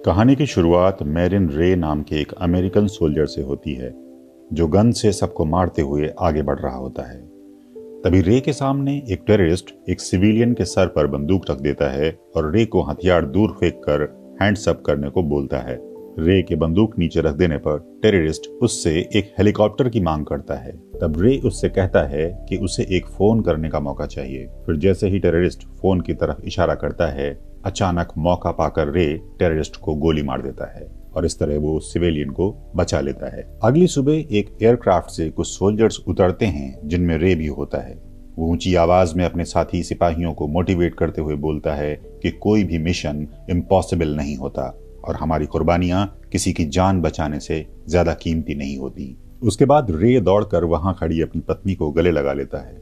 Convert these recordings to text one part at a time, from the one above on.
कहानी की शुरुआत मैरिन रे नाम के एक अमेरिकन सोल्जर से होती है जो गन से सबको मारते हुए आगे बढ़ रहा होता है। तभी रे के सामने एक टेररिस्ट एक सिविलियन के सर पर बंदूक रख देता है और रे को हथियार दूर फेंक कर हैंड्स अप करने को बोलता है। रे के बंदूक नीचे रख देने पर टेररिस्ट उससे एक हेलीकॉप्टर की मांग करता है। तब रे उससे कहता है कि उसे एक फोन करने का मौका चाहिए। फिर जैसे ही टेररिस्ट फोन की तरफ इशारा करता है, अचानक मौका पाकर रे टेररिस्ट को गोली मार देता है और इस तरह वो सिविलियन को बचा लेता है। अगली सुबह एक एयरक्राफ्ट से कुछ सोल्जर्स उतरते हैं जिनमें रे भी होता है। वो ऊंची आवाज में अपने साथी सिपाहियों को मोटिवेट करते हुए बोलता है कि कोई भी मिशन इम्पॉसिबल नहीं होता और हमारी कुर्बानियां किसी की जान बचाने से ज्यादा कीमती नहीं होती। उसके बाद रे दौड़कर वहां खड़ी अपनी पत्नी को गले लगा लेता है।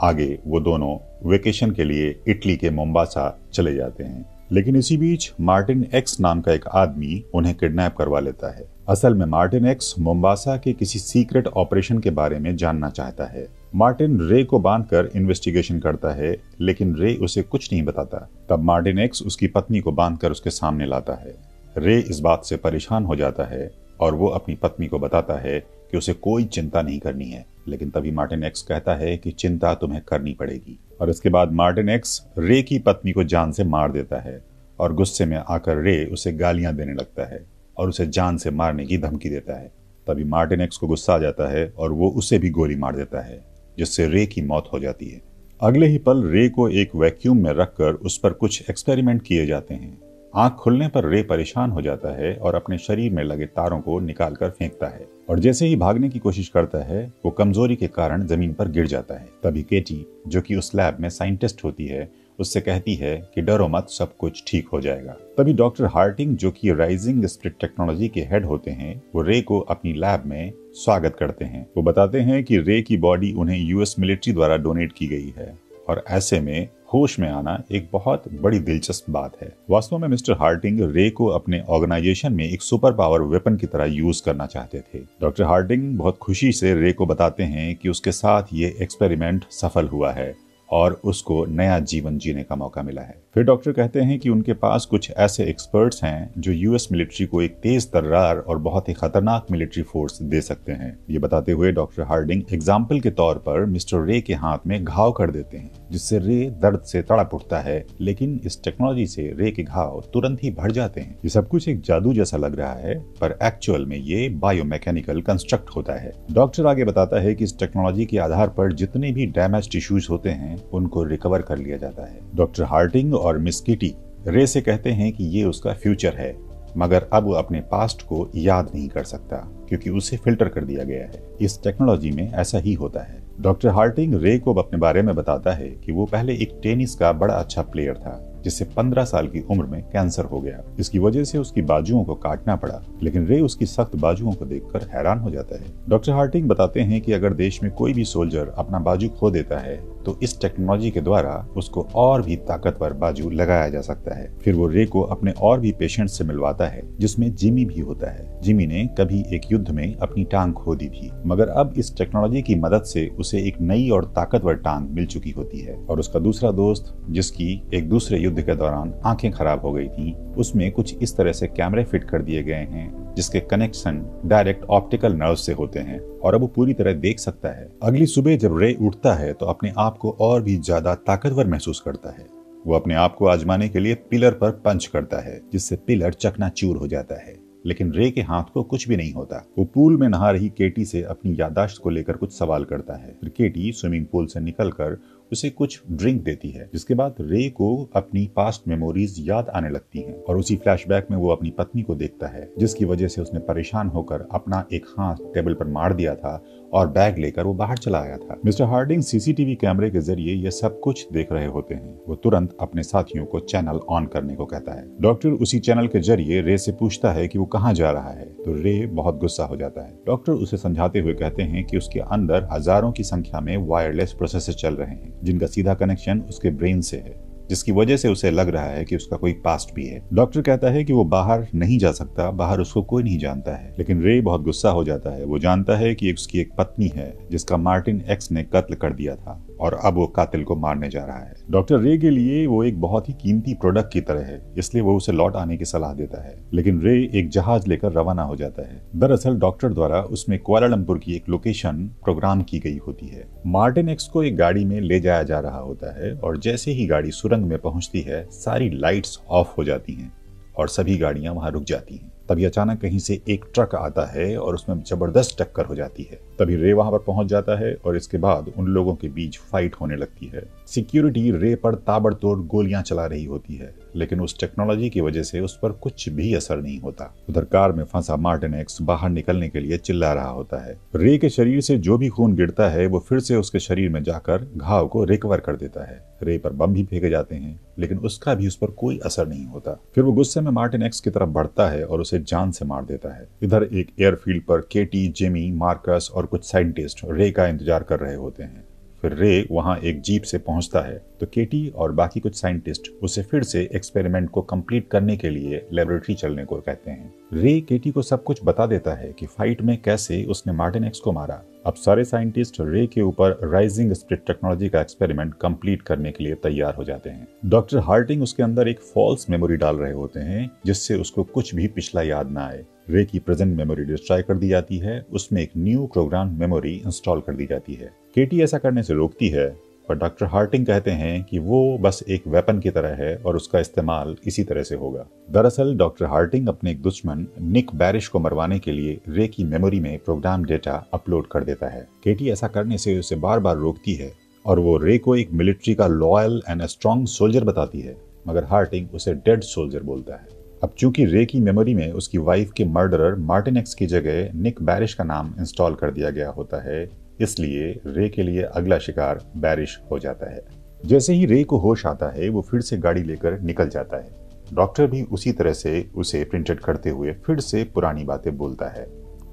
आगे वो दोनों वेकेशन के लिए इटली के मोम्बासा चले जाते हैं, लेकिन इसी बीच मार्टिन एक्स नाम का एक आदमी उन्हें किडनैप करवा लेता है। असल में मार्टिन एक्स मोम्बासा के किसी सीक्रेट ऑपरेशन के बारे में जानना चाहता है। मार्टिन रे को बांधकर इन्वेस्टिगेशन करता है, लेकिन रे उसे कुछ नहीं बताता। तब मार्टिन एक्स उसकी पत्नी को बांधकर उसके सामने लाता है। रे इस बात से परेशान हो जाता है और वो अपनी पत्नी को बताता है कि उसे कोई चिंता नहीं करनी है, लेकिन तभी मार्टिन एक्स कहता है कि चिंता तुम्हें करनी पड़ेगी। और इसके बाद मार्टिन एक्स रे की पत्नी को जान से मार देता है और गुस्से में आकर रे उसे गालियां देने लगता है और उसे जान से मारने की धमकी देता है। तभी मार्टिन एक्स को गुस्सा आ जाता है और वो उसे भी गोली मार देता है, जिससे रे की मौत हो जाती है। अगले ही पल रे को एक वैक्यूम में रखकर उस पर कुछ एक्सपेरिमेंट किए जाते हैं। आंख खुलने पर रे परेशान हो जाता है और अपने शरीर में लगे तारों को निकालकर फेंकता है और जैसे ही भागने की कोशिश करता है वो कमजोरी के कारण जमीन पर गिर जाता है। तभी केटी, जो कि उस लैब में साइंटिस्ट होती है, उससे कहती है कि डरो मत, सब कुछ ठीक हो जाएगा। तभी डॉक्टर हार्टिंग, जो कि राइजिंग स्प्रिट टेक्नोलॉजी के हेड होते हैं, वो रे को अपनी लैब में स्वागत करते हैं। वो बताते हैं कि रे की बॉडी उन्हें यूएस मिलिट्री द्वारा डोनेट की गई है और ऐसे में होश में आना एक बहुत बड़ी दिलचस्प बात है। वास्तव में मिस्टर हार्टिंग रे को अपने ऑर्गेनाइजेशन में एक सुपर पावर वेपन की तरह यूज करना चाहते थे। डॉक्टर हार्टिंग बहुत खुशी से रे को बताते हैं कि उसके साथ ये एक्सपेरिमेंट सफल हुआ है और उसको नया जीवन जीने का मौका मिला है। फिर डॉक्टर कहते हैं कि उनके पास कुछ ऐसे एक्सपर्ट्स हैं जो यूएस मिलिट्री को एक तेज तर्रार और बहुत ही खतरनाक मिलिट्री फोर्स दे सकते हैं। ये बताते हुए डॉक्टर हार्डिंग एग्जाम्पल के तौर पर मिस्टर रे के हाथ में घाव कर देते हैं, जिससे रे दर्द से तड़प उठता है, लेकिन इस टेक्नोलॉजी से रे के घाव तुरंत ही भर जाते हैं। ये सब कुछ एक जादू जैसा लग रहा है, पर एक्चुअल में ये बायोमैकेनिकल कंस्ट्रक्ट होता है। डॉक्टर आगे बताता है कि इस टेक्नोलॉजी के आधार पर जितने भी डैमेज टिश्यूज होते हैं उनको रिकवर कर लिया जाता है। डॉक्टर हार्टिंग और मिस किटी रे से कहते हैं कि ये उसका फ्यूचर है, मगर अब वो अपने पास्ट को याद नहीं कर सकता क्योंकि उसे फिल्टर कर दिया गया है। इस टेक्नोलॉजी में ऐसा ही होता है। डॉक्टर हार्टिंग रे को अपने बारे में बताता है कि वो पहले एक टेनिस का बड़ा अच्छा प्लेयर था, जिसे 15 साल की उम्र में कैंसर हो गया। इसकी वजह से उसकी बाजुओं को काटना पड़ा, लेकिन रे उसकी सख्त बाजुओं को देखकर हैरान हो जाता है। डॉक्टर हार्टिंग बताते हैं कि अगर देश में कोई भी सोल्जर अपना बाजू खो देता है तो इस टेक्नोलॉजी के द्वारा उसको और भी ताकतवर बाजू लगाया जा सकता है। फिर वो रे को अपने और भी पेशेंट से मिलवाता है, जिसमें जिमी भी होता है। जिमी ने कभी एक युद्ध में अपनी टांग खो दी थी, मगर अब इस टेक्नोलॉजी की मदद से उसे एक नई और ताकतवर टांग मिल चुकी होती है। और उसका दूसरा दोस्त, जिसकी एक दूसरे युद्ध के दौरान आंखें खराब हो गई थी, उसमें कुछ इस तरह से कैमरे फिट कर दिए गए हैं जिसके कनेक्शन डायरेक्ट ऑप्टिकल नर्व से होते हैं और अब वो पूरी तरह देख सकता है। अगली सुबह जब रे उठता है तो अपने आप को और भी ज्यादा ताकतवर महसूस करता है। वो अपने आप को आजमाने के लिए पिलर पर पंच करता है, जिससे पिलर चकनाचूर हो जाता है, लेकिन रे के हाथ को कुछ भी नहीं होता। वो पूल में नहा रही केटी से अपनी याददाश्त को लेकर कुछ सवाल करता है। फिर केटी स्विमिंग पूल से निकलकर उसे कुछ ड्रिंक देती है, जिसके बाद रे को अपनी पास्ट मेमोरीज याद आने लगती हैं और उसी फ्लैशबैक में वो अपनी पत्नी को देखता है, जिसकी वजह से उसने परेशान होकर अपना एक हाथ टेबल पर मार दिया था और बैग लेकर वो बाहर चला आया था। मिस्टर हार्डिंग सीसीटीवी कैमरे के जरिए ये सब कुछ देख रहे होते हैं। वो तुरंत अपने साथियों को चैनल ऑन करने को कहता है। डॉक्टर उसी चैनल के जरिए रे से पूछता है कि वो कहाँ जा रहा है, तो रे बहुत गुस्सा हो जाता है। डॉक्टर उसे समझाते हुए कहते हैं कि उसके अंदर हजारों की संख्या में वायरलेस प्रोसेसर चल रहे हैं, जिनका सीधा कनेक्शन उसके ब्रेन से है, जिसकी वजह से उसे लग रहा है कि उसका कोई पास्ट भी है। डॉक्टर कहता है कि वो बाहर नहीं जा सकता, बाहर उसको कोई नहीं जानता है, लेकिन रे बहुत गुस्सा हो जाता है। वो जानता है कि उसकी एक पत्नी है जिसका मार्टिन एक्स ने कत्ल कर दिया था और अब वो कातिल को मारने जा रहा है। डॉक्टर रे के लिए वो एक बहुत ही कीमती प्रोडक्ट की तरह है, इसलिए वो उसे लौट आने की सलाह देता है। लेकिन रे एक जहाज लेकर रवाना हो जाता है। दरअसल डॉक्टर द्वारा उसमें कुआलालंपुर की एक लोकेशन प्रोग्राम की गई होती है। मार्टिन एक्स को एक गाड़ी में ले जाया जा रहा होता है और जैसे ही गाड़ी सुरंग में पहुंचती है, सारी लाइट्स ऑफ हो जाती हैं और सभी गाड़ियां वहां रुक जाती हैं। तभी अचानक कहीं से एक ट्रक आता है और उसमें जबरदस्त टक्कर हो जाती है। तभी रे वहां पर पहुंच जाता है और इसके बाद उन लोगों के बीच फाइट होने लगती है। सिक्योरिटी रे पर ताबड़तोड़ गोलियां चला रही होती है, लेकिन उस टेक्नोलॉजी की वजह से उस पर कुछ भी असर नहीं होता। उधर कार में फंसा मार्टिन एक्स बाहर निकलने के लिए चिल्ला रहा होता है। रे के शरीर से जो भी खून गिरता है वो फिर से उसके शरीर में जाकर घाव को रिकवर कर देता है। रे पर बम भी फेंके जाते हैं, लेकिन उसका भी उस पर कोई असर नहीं होता। फिर वो गुस्से में मार्टिन एक्स की तरफ बढ़ता है और उसे जान से मार देता है। इधर एक एयरफील्ड पर केटी, जिमी, मार्कस और कुछ साइंटिस्ट रे का इंतजार कर रहे होते हैं। फिर रे वहां एक जीप से पहुंचता है तो केटी और बाकी कुछ साइंटिस्ट उसे फिर से एक्सपेरिमेंट को कंप्लीट करने के लिए लेबोरेटरी चलने को कहते हैं। रे केटी को सब कुछ बता देता है कि फाइट में कैसे उसने मार्टिन एक्स को मारा। अब सारे साइंटिस्ट रे के ऊपर राइजिंग स्प्लिट टेक्नोलॉजी का एक्सपेरिमेंट कंप्लीट करने के लिए तैयार हो जाते हैं। डॉक्टर हार्टिंग उसके अंदर एक फॉल्स मेमोरी डाल रहे होते हैं, जिससे उसको कुछ भी पिछला याद ना आए। रे की प्रेजेंट मेमोरी डिस्ट्रॉय कर दी जाती है, उसमें एक न्यू प्रोग्राम मेमोरी इंस्टॉल कर दी जाती है। केटी ऐसा करने से रोकती है, पर डॉक्टर हार्टिंग कहते हैं कि वो बस एक वेपन की तरह है और उसका इस्तेमाल इसी तरह से होगा। दरअसल डॉक्टर हार्टिंग अपने एक दुश्मन निक बैरिश को मरवाने के लिए रे की मेमोरी में प्रोग्राम डेटा अपलोड कर देता है। केटी ऐसा करने से उसे बार बार रोकती है और वो रे को एक मिलिट्री का लॉयल एंड स्ट्रॉन्ग सोल्जर बताती है, मगर हार्टिंग उसे डेड सोल्जर बोलता है। अब चूंकि रे की मेमोरी में उसकी वाइफ के मर्डरर मार्टिन एक्स की जगह निक बैरिश का नाम इंस्टॉल कर दिया गया होता है, इसलिए रे के लिए अगला शिकार बैरिश हो जाता है। जैसे ही रे को होश आता है वो फिर से गाड़ी लेकर निकल जाता है। डॉक्टर भी उसी तरह से उसे प्रिंटेड करते हुए फिर से पुरानी बातें बोलता है।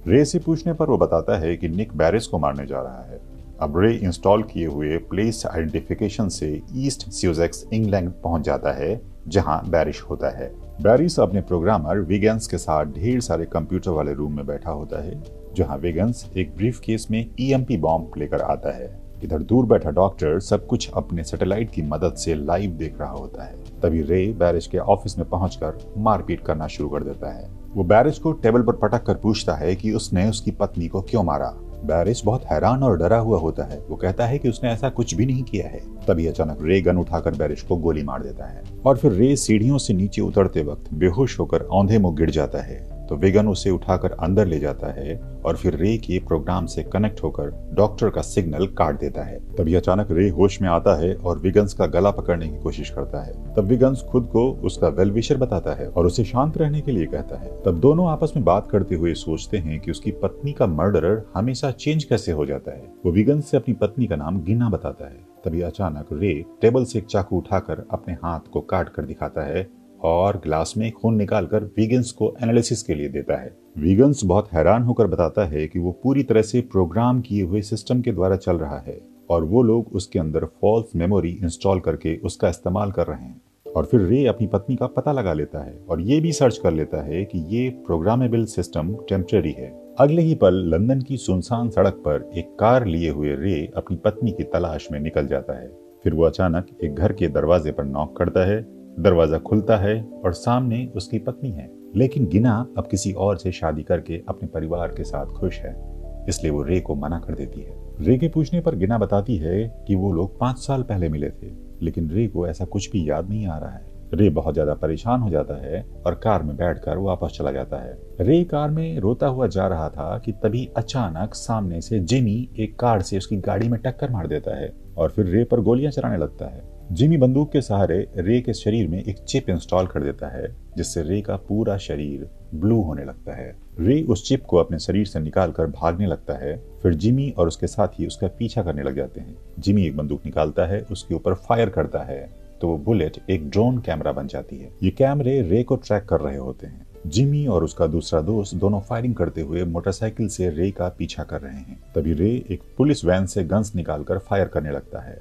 रे से पूछने पर वो बताता है कि निक बैरिश को मारने जा रहा है। अब रे इंस्टॉल किए हुए प्लेस आइडेंटिफिकेशन से ईस्ट स्यूजेक्स इंग्लैंड पहुंच जाता है, जहां बैरिश होता है। बैरिश अपने प्रोग्रामर विगन्स के साथ ढेर सारे कंप्यूटर वाले रूम में बैठा होता है, जहां विगन्स एक ब्रीफ केस में ईएमपी बॉम्ब लेकर आता है। इधर दूर बैठा डॉक्टर सब कुछ अपने सैटेलाइट की मदद से लाइव देख रहा होता है। तभी रे बैरिश के ऑफिस में पहुंचकर मारपीट करना शुरू कर देता है। वो बैरिश को टेबल पर पटक कर पूछता है कि उसने उसकी पत्नी को क्यों मारा। बैरिश बहुत हैरान और डरा हुआ होता है। वो कहता है कि उसने ऐसा कुछ भी नहीं किया है। तभी अचानक रे गन उठाकर बैरिश को गोली मार देता है और फिर रे सीढ़ियों से नीचे उतरते वक्त बेहोश होकर औंधे मुंह गिर जाता है। तो विगन उसे उठाकर अंदर ले जाता है और फिर रे के प्रोग्राम से कनेक्ट होकर डॉक्टर का सिग्नल काट देता है। तभी अचानक रे होश में आता है और विगन्स का गला पकड़ने की कोशिश करता है। तब विगन्स खुद को उसका वेलविशर बताता है और उसे शांत रहने के लिए कहता है। तब दोनों आपस में बात करते हुए सोचते हैं कि उसकी पत्नी का मर्डरर हमेशा चेंज कैसे हो जाता है। वो विगन्स से अपनी पत्नी का नाम गिना बताता है। तभी अचानक रे टेबल से एक चाकू उठाकर अपने हाथ को काट कर दिखाता है और ग्लास में खून निकालकर विगन्स को एनालिसिस के लिए देता है। विगन्स बहुत हैरान होकर बताता है कि वो पूरी तरह से प्रोग्राम किए हुए सिस्टम के द्वारा चल रहा है और वो लोग उसके अंदर फॉल्स मेमोरी इंस्टॉल करके उसका इस्तेमाल कर रहे हैं। और फिर रे अपनी पत्नी का पता लगा लेता है और ये भी सर्च कर लेता है कि ये प्रोग्रामेबल सिस्टम टेम्परेरी है। अगले ही पल लंदन की सुनसान सड़क पर एक कार लिए हुए रे अपनी पत्नी की तलाश में निकल जाता है। फिर वो अचानक एक घर के दरवाजे पर नॉक करता है। दरवाजा खुलता है और सामने उसकी पत्नी है, लेकिन गिना अब किसी और से शादी करके अपने परिवार के साथ खुश है, इसलिए वो रे को मना कर देती है। रे के पूछने पर गिना बताती है कि वो लोग 5 साल पहले मिले थे, लेकिन रे को ऐसा कुछ भी याद नहीं आ रहा है। रे बहुत ज्यादा परेशान हो जाता है और कार में बैठकर वापस चला जाता है। रे कार में रोता हुआ जा रहा था कि तभी अचानक सामने से जिमी एक कार से उसकी गाड़ी में टक्कर मार देता है और फिर रे पर गोलियां चलाने लगता है। जिमी बंदूक के सहारे रे के शरीर में एक चिप इंस्टॉल कर देता है, जिससे रे का पूरा शरीर ब्लू होने लगता है। रे उस चिप को अपने शरीर से निकालकर भागने लगता है। फिर जिमी और उसके साथी उसका पीछा करने लग जाते हैं। जिमी एक बंदूक निकालता है, उसके ऊपर फायर करता है तो वो बुलेट एक ड्रोन कैमरा बन जाती है। ये कैमरे रे को ट्रैक कर रहे होते हैं। जिमी और उसका दूसरा दोस्त दोनों फायरिंग करते हुए मोटरसाइकिल से रे का पीछा कर रहे हैं। तभी रे एक पुलिस वैन से गन्स निकालकर फायर करने लगता है।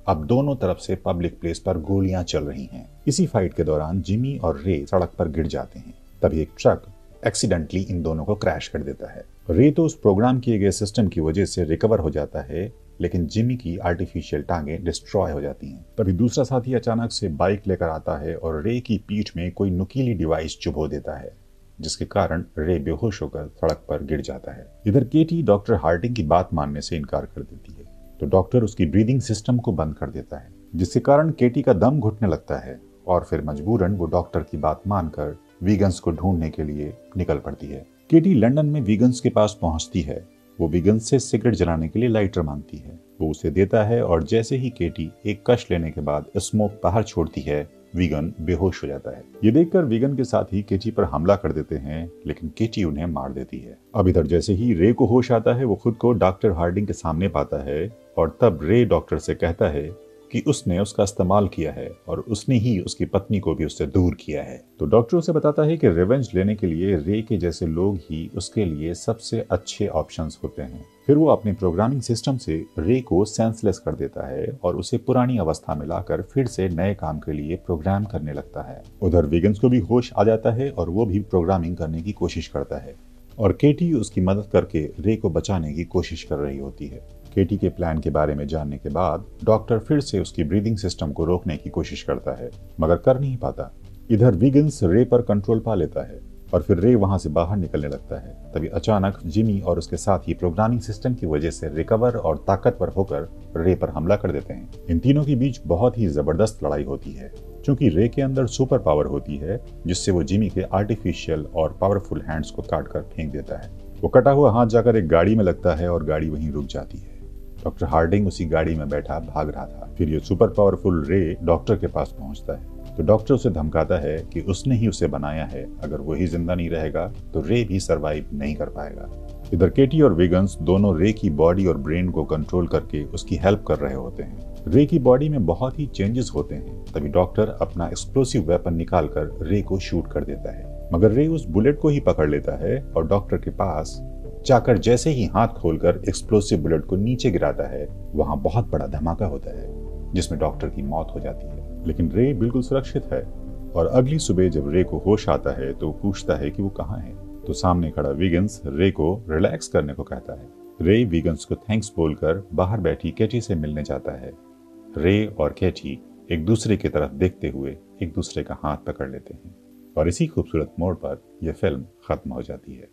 अब दोनों तरफ से पब्लिक प्लेस पर गोलियां चल रही हैं। इसी फाइट के दौरान जिमी और रे सड़क पर गिर जाते हैं। तभी एक ट्रक एक्सीडेंटली इन दोनों को क्रैश कर देता है। रे तो उस प्रोग्राम किए गए सिस्टम की वजह से रिकवर हो जाता है, लेकिन जिमी की आर्टिफिशियल टांगें डिस्ट्रॉय हो जाती हैं। तभी दूसरा साथी अचानक से बाइक लेकर आता है और रे की पीठ में कोई नुकीली डिवाइस चुभो देता है, जिसके कारण रे बेहोश होकर सड़क पर गिर जाता है। इधर केटी डॉक्टर हार्डिंग की बात मानने से इनकार कर देती है, तो डॉक्टर उसकी ब्रीदिंग सिस्टम को बंद कर देता है, जिसके कारण केटी का दम घुटने लगता है और फिर मजबूरन वो डॉक्टर की बात मानकर वीगन्स को ढूंढने के लिए निकल पड़ती है। केटी लंदन में वीगन्स के पास पहुंचती है। वो वीगन्स से सिगरेट जलाने के लिए लाइटर मांगती है। वो उसे देता है और जैसे ही केटी एक कश लेने के बाद स्मोक बाहर छोड़ती है, वीगन बेहोश हो जाता है। ये देखकर वीगन के साथ ही केटी पर हमला कर देते हैं, लेकिन केटी उन्हें मार देती है। अब इधर जैसे ही रे को होश आता है, वो खुद को डॉक्टर हार्डिंग के सामने पाता है और तब रे डॉक्टर से कहता है कि उसने उसका इस्तेमाल किया है और उसने ही उसकी पत्नी को भी उससे दूर किया है। तो डॉक्टर उसे बताता है कि रिवेंज लेने के लिए रे के जैसे लोग ही उसके लिए सबसे अच्छे ऑप्शंस होते हैं। फिर वो अपने प्रोग्रामिंग सिस्टम से रे को सेंसलेस कर देता है और उसे पुरानी अवस्था में लाकर फिर से नए काम के लिए प्रोग्राम करने लगता है। उधर वीगन्स को भी होश आ जाता है और वो भी प्रोग्रामिंग करने की कोशिश करता है और केटी उसकी मदद करके रे को बचाने की कोशिश कर रही होती है। केटी के प्लान के बारे में जानने के बाद डॉक्टर फिर से उसकी ब्रीदिंग सिस्टम को रोकने की कोशिश करता है, मगर कर नहीं पाता। इधर वीगन्स रे पर कंट्रोल पा लेता है और फिर रे वहां से बाहर निकलने लगता है। तभी अचानक जिमी और उसके साथी प्रोग्रामिंग सिस्टम की वजह से रिकवर और ताकतवर होकर रे पर हमला कर देते हैं। इन तीनों के बीच बहुत ही जबरदस्त लड़ाई होती है, क्योंकि रे के अंदर सुपर पावर होती है, जिससे वो जिमी के आर्टिफिशियल और पावरफुल हैंड्स को काट कर फेंक देता है। वो कटा हुआ हाथ जाकर एक गाड़ी में लगता है और गाड़ी वहीं रुक जाती है। डॉक्टर हार्डिंग उसी गाड़ी में बैठा भाग रहा था। फिर ये सुपर पावरफुल रे डॉक्टर के पास पहुंचता है, तो डॉक्टर उसे धमकाता है कि उसने ही उसे बनाया है, अगर वही जिंदा नहीं रहेगा तो रे भी सरवाइव नहीं कर पाएगा। इधर केटी और वीगन्स दोनों रे की बॉडी और ब्रेन को कंट्रोल करके उसकी हेल्प कर रहे होते हैं। रे की बॉडी में बहुत ही चेंजेस होते हैं। तभी डॉक्टर अपना एक्सप्लोसिव वेपन निकालकर रे को शूट कर देता है, मगर रे उस बुलेट को ही पकड़ लेता है और डॉक्टर के पास जाकर जैसे ही हाथ खोलकर एक्सप्लोसिव बुलेट को नीचे गिराता है, वहां बहुत बड़ा धमाका होता है, जिसमें डॉक्टर की मौत हो जाती है। लेकिन रे बिल्कुल सुरक्षित है और अगली सुबह जब रे को होश आता है तो पूछता है कि वो कहाँ है। तो सामने खड़ा वीगन्स रे को रिलैक्स करने को कहता है। रे वीगन्स को थैंक्स बोलकर बाहर बैठी केटी से मिलने जाता है। रे और केटी एक दूसरे की तरफ देखते हुए एक दूसरे का हाथ पकड़ लेते हैं और इसी खूबसूरत मोड़ पर यह फिल्म खत्म हो जाती है।